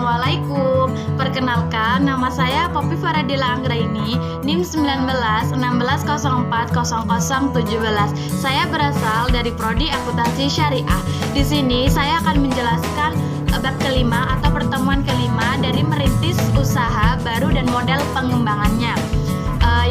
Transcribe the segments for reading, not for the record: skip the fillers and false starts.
Assalamualaikum. Perkenalkan, nama saya Poppy Faradila Anggraini, NIM 19 Saya berasal dari Prodi Akuntansi Syariah. Di sini saya akan menjelaskan bab kelima atau pertemuan kelima dari merintis usaha baru dan model pengembangannya.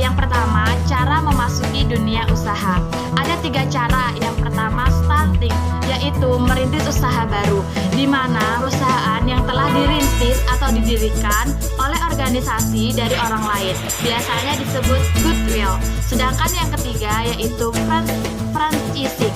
Yang pertama, cara memasuki dunia usaha. Ada 3 cara. Yang pertama, starting, yaitu merintis usaha baru, di mana perusahaan yang telah dirintis atau didirikan oleh organisasi dari orang lain, biasanya disebut goodwill. Sedangkan yang ketiga yaitu franchising,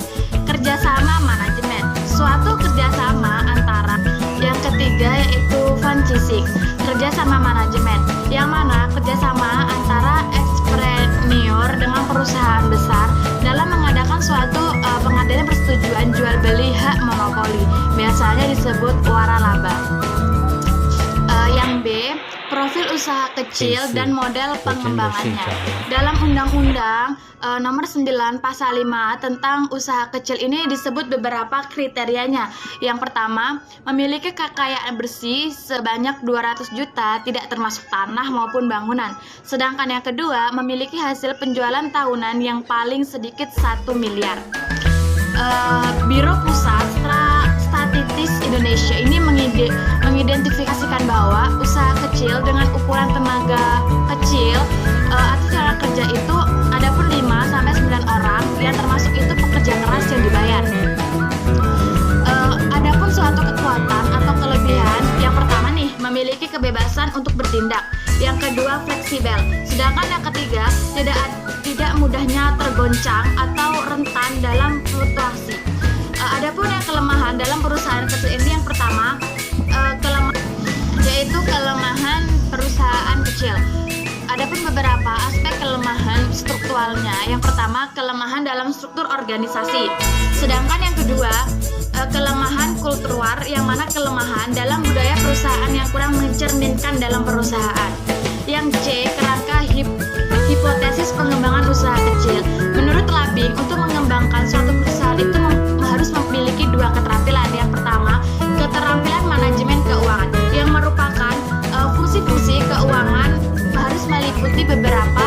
kerjasama manajemen, suatu kerjasama antara. Yang ketiga yaitu franchising, kerjasama manajemen, yang mana kerjasama antara entrepreneur dengan perusahaan besar dalam mengadakan suatu pengadilan persetujuan jual beli hak monopoli, biasanya disebut waralaba. Yang B, profil usaha kecil dan model pengembangannya. Dalam Undang-Undang Nomor 9 Pasal 5 tentang usaha kecil ini disebut beberapa kriterianya. Yang pertama, memiliki kekayaan bersih sebanyak 200 juta, tidak termasuk tanah maupun bangunan. Sedangkan yang kedua, memiliki hasil penjualan tahunan yang paling sedikit 1 miliar. Biro Pusat Statistik Indonesia ini mengidentifikasikan bahwa usaha kecil dengan ukuran tenaga kecil atau cara kerja itu ada pun 5-9 orang, yang termasuk itu pekerja keras yang dibayar. Adapun suatu kekuatan atau kelebihan, yang pertama nih, memiliki kebebasan untuk bertindak. Yang kedua, fleksibel. Sedangkan yang ketiga, tidak mudahnya tergoncang atau rentan dalam fluktuasi. Adapun yang kelemahan dalam perusahaan kecil ini, yang pertama, yaitu kelemahan perusahaan kecil. Adapun beberapa aspek kelemahan strukturalnya. Yang pertama, kelemahan dalam struktur organisasi. Sedangkan yang kedua, kelemahan kultural, yang mana kelemahan dalam budaya perusahaan yang kurang mencerminkan dalam perusahaan. Yang C, kerangka hipotesis pengembangan usaha kecil. Menurut Labing, untuk mengembangkan suatu perusahaan itu harus memiliki 2 keterampilan. Yang pertama, keterampilan manajemen keuangan, yang merupakan fungsi-fungsi keuangan harus meliputi beberapa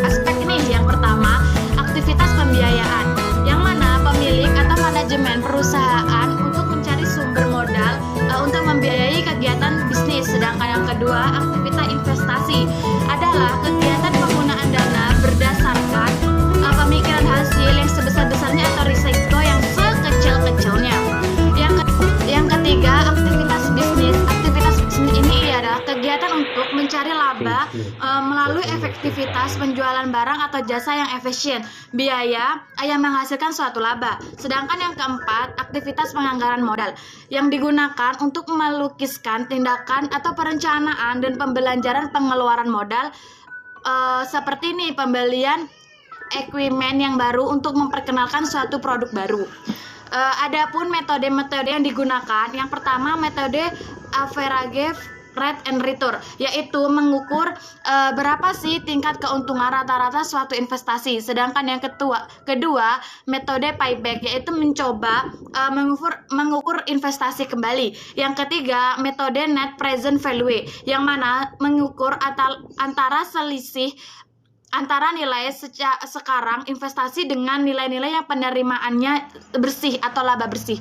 aspek nih. Yang pertama, aktivitas pembiayaan, yang mana pemilik atau manajemen perusahaan untuk mencari sumber modal untuk membiayai kegiatan bisnis. Sedangkan yang kedua, aktivitas investasi adalah kegiatan penggunaan dana berdasarkan pemikiran hasil yang sebesar-besarnya atau risiko yang sekecil-kecilnya. Yang ketiga, aktivitas bisnis. Aktivitas bisnis ini adalah kegiatan untuk mencari laba melalui efektivitas penjualan barang atau jasa yang efisien, biaya yang menghasilkan suatu laba. Sedangkan yang keempat, aktivitas penganggaran modal, yang digunakan untuk melukiskan tindakan atau perencanaan dan pembelanjaran pengeluaran modal, seperti ini, pembelian equipment yang baru untuk memperkenalkan suatu produk baru. Adapun metode-metode yang digunakan, yang pertama, metode average rate and return, yaitu mengukur berapa sih tingkat keuntungan rata-rata suatu investasi. Sedangkan yang kedua, metode payback, yaitu mencoba mengukur investasi kembali. Yang ketiga, metode net present value, yang mana mengukur antara selisih antara nilai sekarang investasi dengan nilai-nilai yang penerimaannya bersih atau laba bersih.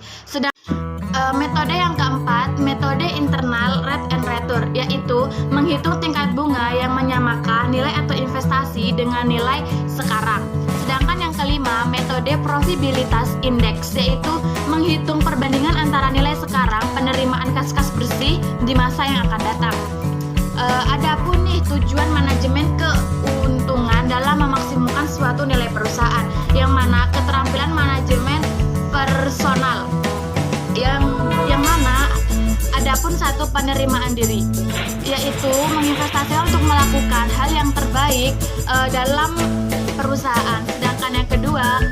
Metode yang keempat, metode internal rate and return, yaitu menghitung tingkat bunga yang menyamakan nilai atau investasi dengan nilai sekarang. Sedangkan yang kelima, metode profitabilitas index, yaitu menghitung perbandingan antara nilai sekarang penerimaan kas-kas bersih di masa yang akan datang. Adapun nih, tujuan manajemen keuntungan dalam memaksimalkan suatu nilai perusahaan, yang mana keterampilan manajemen personal, yang mana adapun satu penerimaan diri, yaitu menginvestasikan untuk melakukan hal yang terbaik dalam perusahaan. Sedangkan yang kedua,